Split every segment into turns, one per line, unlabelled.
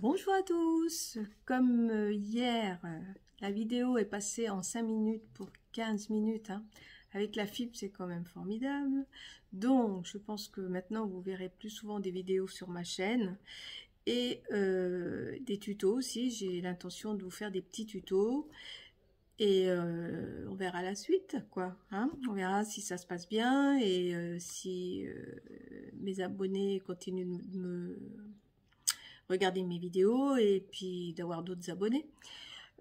Bonjour à tous. Comme hier, la vidéo est passée en 5 minutes pour 15 minutes. Avec la fibre, c'est quand même formidable. Donc, je pense que maintenant, vous verrez plus souvent des vidéos sur ma chaîne. Et des tutos aussi. J'ai l'intention de vous faire des petits tutos. Et on verra la suite, quoi. On verra si ça se passe bien et si mes abonnés continuent de me regarder mes vidéos et puis d'avoir d'autres abonnés.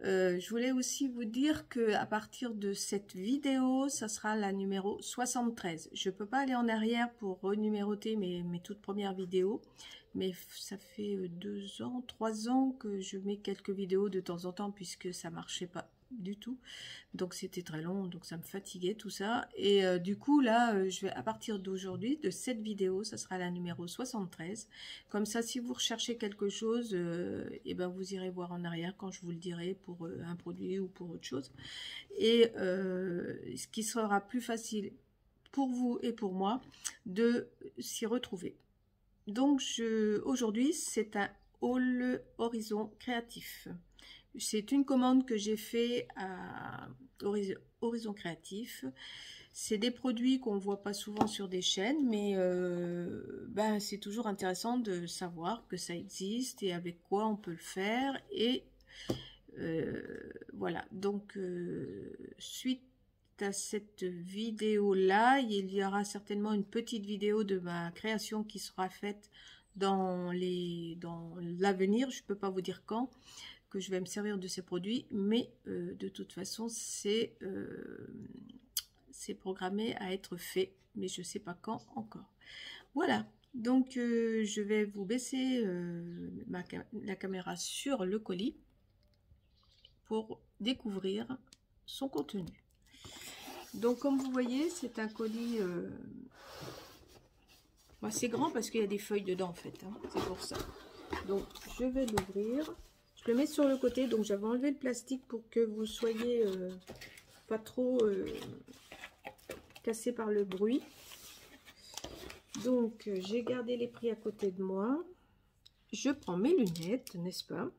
Je voulais aussi vous dire que à partir de cette vidéo, ça sera la numéro 73. Je peux pas aller en arrière pour renuméroter mes toutes premières vidéos, mais ça fait 2 ans, 3 ans que je mets quelques vidéos de temps en temps puisque ça marchait pas du tout. Donc c'était très long, donc ça me fatiguait tout ça. Et du coup là, je vais à partir d'aujourd'hui, de cette vidéo, ça sera la numéro 73. Comme ça, si vous recherchez quelque chose, et ben vous irez voir en arrière quand je vous le dirai pour un produit ou pour autre chose. Et ce qui sera plus facile pour vous et pour moi de s'y retrouver. Donc aujourd'hui, c'est un haul horizon créatif. C'est une commande que j'ai fait à Horizon Créatif. C'est des produits qu'on ne voit pas souvent sur des chaînes, mais ben, c'est toujours intéressant de savoir que ça existe et avec quoi on peut le faire. Et voilà, donc suite à cette vidéo-là, il y aura certainement une petite vidéo de ma création qui sera faite dans l'avenir. Je ne peux pas vous dire quand que je vais me servir de ces produits, mais de toute façon c'est programmé à être fait, mais je sais pas quand encore. Voilà, donc je vais vous baisser la caméra sur le colis pour découvrir son contenu. Donc comme vous voyez, c'est un colis assez grand parce qu'il y a des feuilles dedans en fait, c'est pour ça. Donc je vais l'ouvrir. Je le mets sur le côté, donc j'avais enlevé le plastique pour que vous soyez pas trop cassé par le bruit. Donc j'ai gardé les prix à côté de moi. Je prends mes lunettes, n'est-ce pas?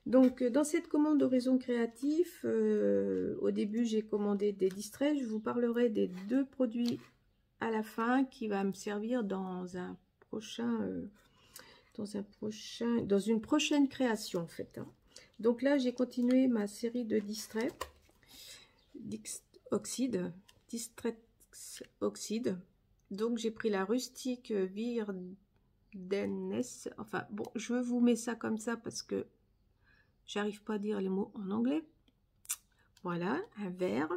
Donc dans cette commande Horizon Créatif, au début j'ai commandé des distraits. Je vous parlerai des 2 produits à la fin qui va me servir dans un prochain... dans une prochaine création en fait. Donc là j'ai continué ma série de distraits Distrex Oxide. Donc j'ai pris la rustique Virdenes. Enfin bon, je vous mets ça comme ça parce que j'arrive pas à dire les mots en anglais. Voilà, un vert.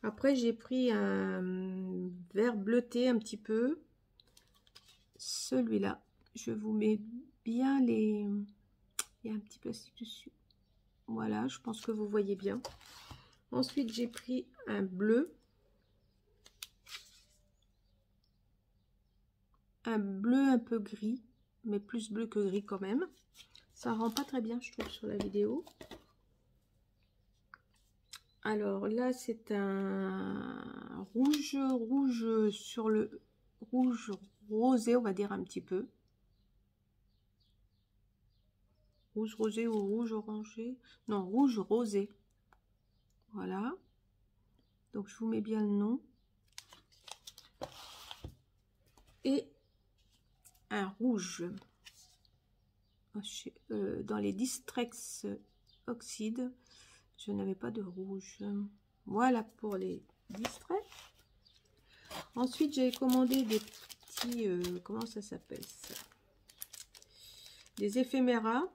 Après j'ai pris un vert bleuté un petit peu. Celui-là, je vous mets bien les... Il y a un petit plastique dessus. Voilà, je pense que vous voyez bien. Ensuite, j'ai pris un bleu. Un bleu un peu gris, mais plus bleu que gris quand même. Ça rend pas très bien, je trouve, sur la vidéo. Alors là, c'est un rouge sur le rouge rosé, on va dire un petit peu. Rouge rosé ou rouge orangé? Non, rouge rosé. Voilà. Donc, je vous mets bien le nom. Et un rouge. Dans les Distrex Oxide, je n'avais pas de rouge. Voilà pour les distraits. Ensuite, j'ai commandé des petits... comment ça s'appelle ça? Des éphéméras.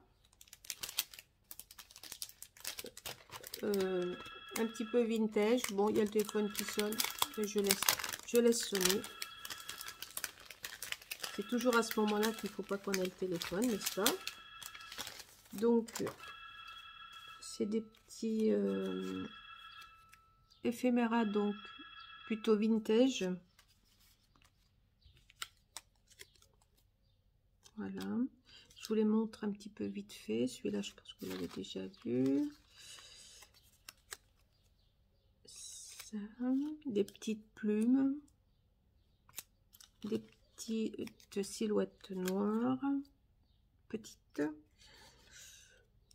Un petit peu vintage. Bon, il y a le téléphone qui sonne. Mais je laisse sonner. C'est toujours à ce moment-là qu'il ne faut pas qu'on ait le téléphone, n'est-ce pas? Donc, c'est des petits éphéméras, donc plutôt vintage. Voilà. Je vous les montre un petit peu vite fait. Celui-là, je pense que vous l'avez déjà vu. Ça, des petites plumes. Des petites silhouettes noires. petite.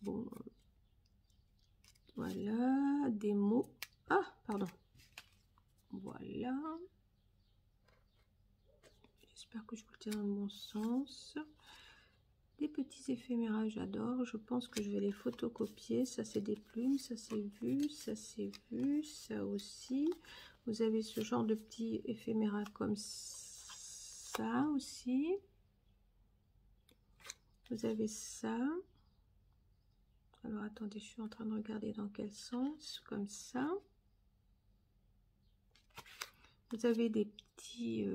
Bon, voilà, des mots. Ah, pardon. Voilà. J'espère que je vous le tiens dans le bon sens. Des petits éphéméras, j'adore. Je pense que je vais les photocopier. Ça, c'est des plumes. Ça, c'est vu. Ça, c'est vu. Ça aussi. Vous avez ce genre de petits éphéméras comme ça aussi. Vous avez ça. Alors, attendez, je suis en train de regarder dans quel sens. Comme ça. Vous avez des petits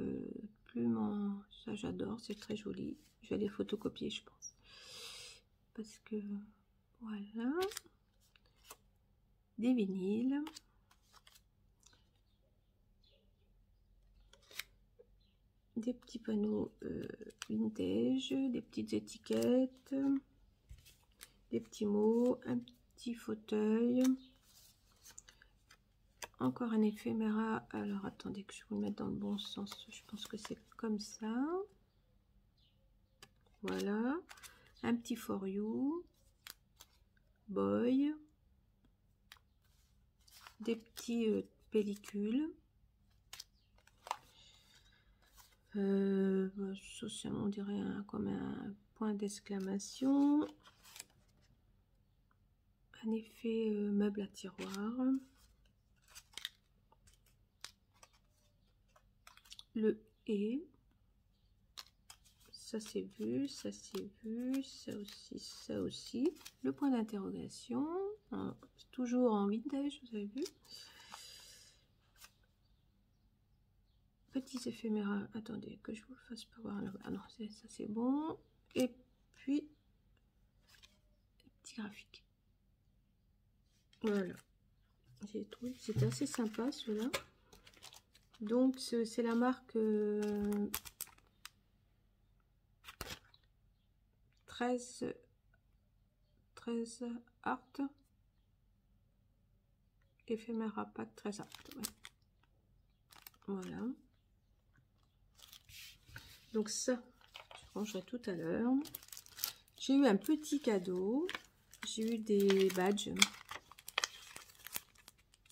plumes en... Ça, j'adore. C'est très joli. Je vais les photocopier, je pense. Parce que... Voilà. Des vinyles. Des petits panneaux vintage. Des petites étiquettes. Des petits mots. Un petit fauteuil. Encore un éphéméra. Alors, attendez que je vous le mette dans le bon sens. Je pense que c'est comme ça. Voilà. Un petit for you. Boy. Des petits pellicules. Ça, on dirait comme un point d'exclamation. Un effet meuble à tiroir. Le et. Ça c'est vu, ça c'est vu, ça aussi, ça aussi. Le point d'interrogation. Toujours en vintage, vous avez vu. Petits éphéméras. Attendez, que je vous fasse pas voir là-bas. Ah non, ça c'est bon. Et puis, petit graphique. Voilà. J'ai trouvé que c'était assez sympa ceux-là. Donc, c'est la marque 13 Art. Éphéméra pack 13 Art. Ouais. Voilà. Donc ça, je rangerai tout à l'heure. J'ai eu un petit cadeau. J'ai eu des badges.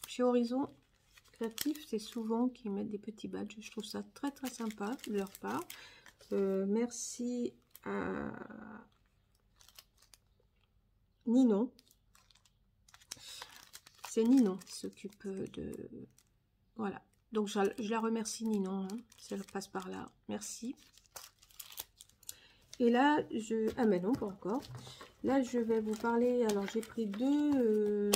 Chez Horizon Créatif, c'est souvent qu'ils mettent des petits badges. Je trouve ça très très sympa de leur part. Merci à Ninon. C'est Ninon qui s'occupe de... Voilà. Donc je la remercie Ninon. Hein. Ça passe par là. Merci. Et là, ah mais non, pas encore. Là, je vais vous parler... Alors, j'ai pris deux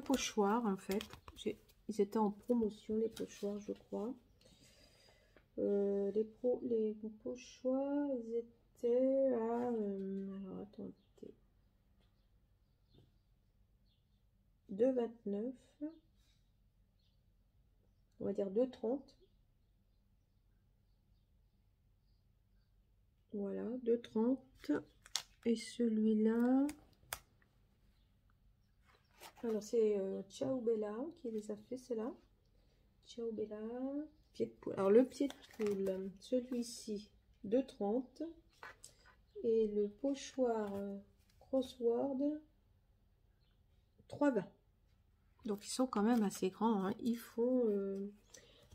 pochoirs, en fait. Ils étaient en promotion, les pochoirs, je crois. Les pochoirs, ils étaient à... alors, attendez. 2,29. On va dire 2,30. Voilà, 2,30. Et celui-là... Alors, c'est Ciao Bella qui les a fait, c'est là. Ciao Bella, pied de poule. Alors, le pied de poule, celui-ci, 2,30. Et le pochoir crossword, 3,20. Donc, ils sont quand même assez grands. Hein. Ils font...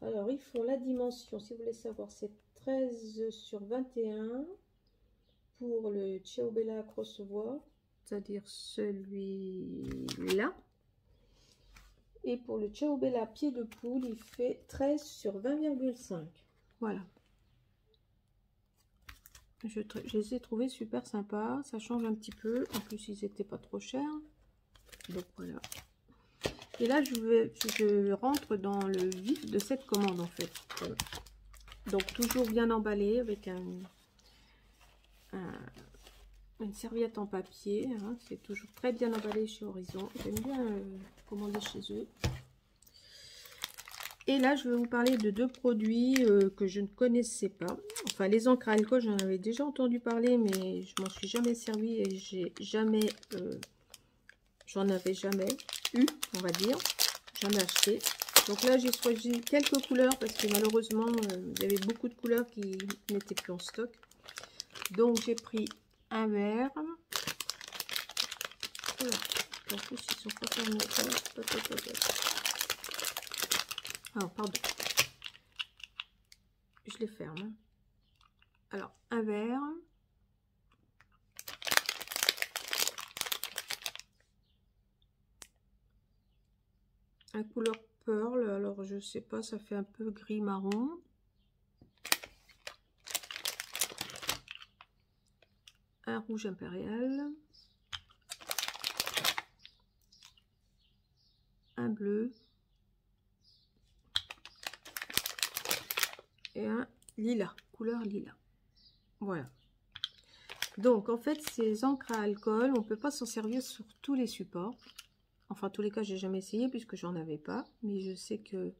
alors, ils font la dimension, si vous voulez savoir, c'est 13 sur 21 pour le Ciao Bella crossword, c'est-à-dire celui-là. Et pour le Ciao Bella pied de poule, il fait 13 sur 20,5. Voilà. Je les ai trouvés super sympas. Ça change un petit peu. En plus, ils n'étaient pas trop chers. Donc voilà. Et là, je rentre dans le vif de cette commande en fait. Voilà. Donc toujours bien emballé avec une serviette en papier. Hein. C'est toujours très bien emballé chez Horizon. J'aime bien commander chez eux. Et là, je vais vous parler de deux produits que je ne connaissais pas. Enfin, les encres à alcool, j'en avais déjà entendu parler, mais je m'en suis jamais servi et j'en avais jamais eu, on va dire. Jamais acheté. Donc là, j'ai choisi quelques couleurs parce que malheureusement, il y avait beaucoup de couleurs qui n'étaient plus en stock. Donc j'ai pris un vert. Oula, en plus ils sont pas fermés. Alors pardon, je les ferme. Alors un vert, un couleur pearl. Alors je sais pas, ça fait un peu gris marron. Un rouge impérial, un bleu et un lilas, couleur lilas. Voilà. Donc en fait ces encres à alcool, on peut pas s'en servir sur tous les supports. Enfin, en tous les cas, j'ai jamais essayé puisque j'en avais pas. Mais je sais que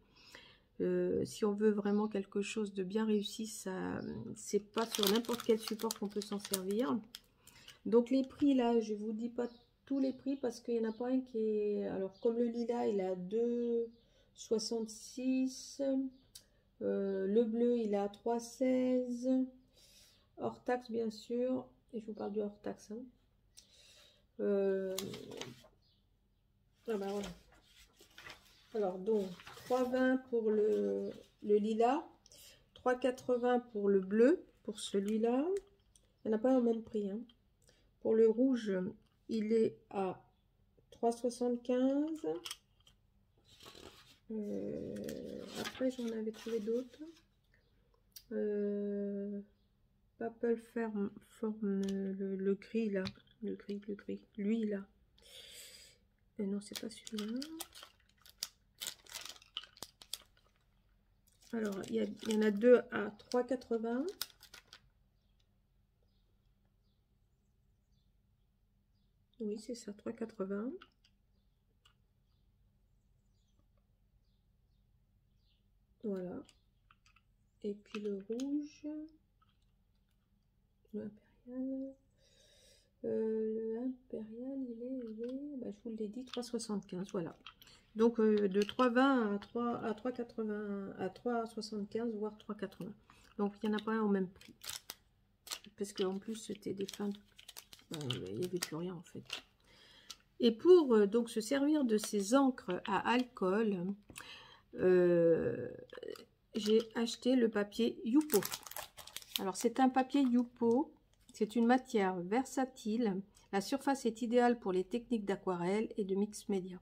si on veut vraiment quelque chose de bien réussi, ça, c'est pas sur n'importe quel support qu'on peut s'en servir. Donc les prix là, je vous dis pas tous les prix parce qu'il y en a pas un qui est. Alors comme le lilas, il a 2,66. Le bleu, il a 3,16. Hors taxe, bien sûr. Et je vous parle du hors taxe. Hein. Ah bah voilà. Alors donc 3,20 pour le lilas, 3,80 pour le bleu, pour celui-là. Il n'y en a pas au même prix. Hein. Pour le rouge, il est à 3,75. Après, j'en avais trouvé d'autres. Papel forme le gris là. Le gris. Lui là. Non, c'est pas celui-là. Alors, il y en a deux à 3,80. Oui, c'est ça, 3,80. Voilà. Et puis le rouge, l'impérial. Le impérial, il est bah, je vous l'ai dit, 3,75. Voilà. Donc de 3,20 à 3,80 à 3,75 voire 3,80. Donc il n'y en a pas un au même prix. Parce qu'en plus c'était des fins. Il n'y avait plus rien en fait. Et pour donc se servir de ces encres à alcool, j'ai acheté le papier Yupo. Alors c'est un papier Yupo, c'est une matière versatile. La surface est idéale pour les techniques d'aquarelle et de mix média.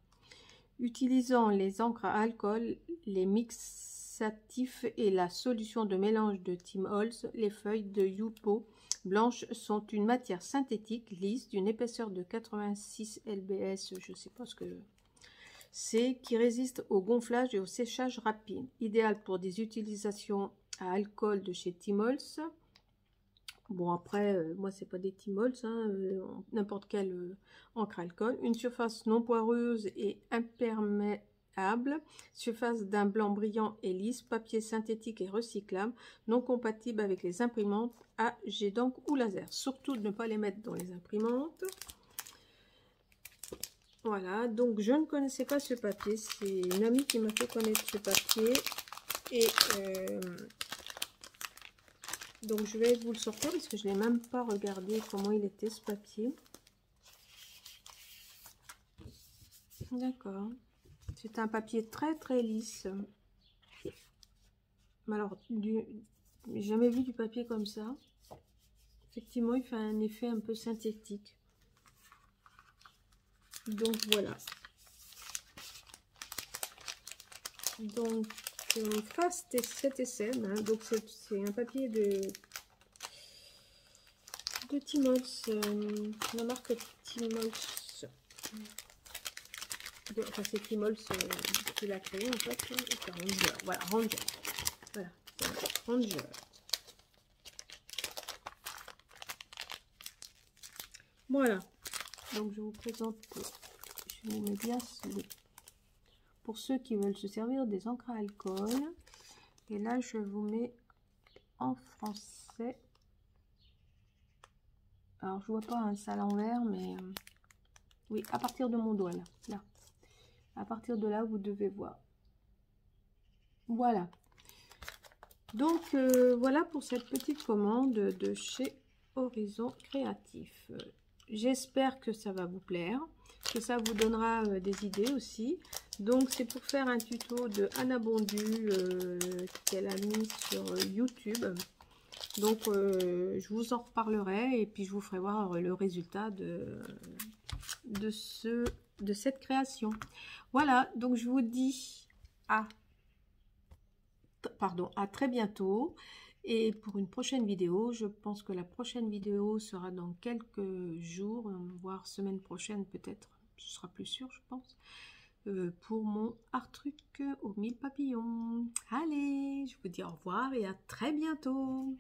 Utilisant les encres à alcool, les mixatifs et la solution de mélange de Tim Holtz, les feuilles de Yupo blanches sont une matière synthétique lisse d'une épaisseur de 86 lbs, je ne sais pas ce que c'est, qui résiste au gonflage et au séchage rapide. Idéal pour des utilisations à alcool de chez Tim Holtz. Bon après, moi c'est pas des Tim Holtz, hein, n'importe quelle encre à alcool. Une surface non poireuse et imperméable. Surface d'un blanc brillant et lisse. Papier synthétique et recyclable. Non compatible avec les imprimantes à jet d'encre ou laser. Surtout de ne pas les mettre dans les imprimantes. Voilà, donc je ne connaissais pas ce papier. C'est une amie qui m'a fait connaître ce papier. Et donc je vais vous le sortir parce que je n'ai même pas regardé comment il était ce papier. D'accord. C'est un papier très très lisse. Mais alors, j'ai jamais vu du papier comme ça. Effectivement, il fait un effet un peu synthétique. Donc voilà. Donc Fast 7SM, hein, donc c'est un papier de Tim Holtz, la marque Tim Holtz. Enfin, c'est Tim Holtz qui l'a créé en fait. C'est Ranger. Voilà, Ranger. Voilà, Ranger. Voilà. Donc je vous présente, je vous mets bien pour ceux qui veulent se servir des encres à alcool. Et là, je vous mets en français. Alors, je vois pas un ça à l'envers, mais oui, à partir de mon doigt, là. À partir de là, vous devez voir. Voilà. Donc, voilà pour cette petite commande de chez Horizon Créatif. J'espère que ça va vous plaire, que ça vous donnera des idées aussi. Donc, c'est pour faire un tuto de Anna Bondu qu'elle a mis sur YouTube. Donc, je vous en reparlerai et puis je vous ferai voir le résultat de cette création. Voilà, donc je vous dis à très bientôt et pour une prochaine vidéo. Je pense que la prochaine vidéo sera dans quelques jours, voire semaine prochaine peut-être, ce sera plus sûr je pense, pour mon art truc aux 1000 papillons. Allez, je vous dis au revoir et à très bientôt.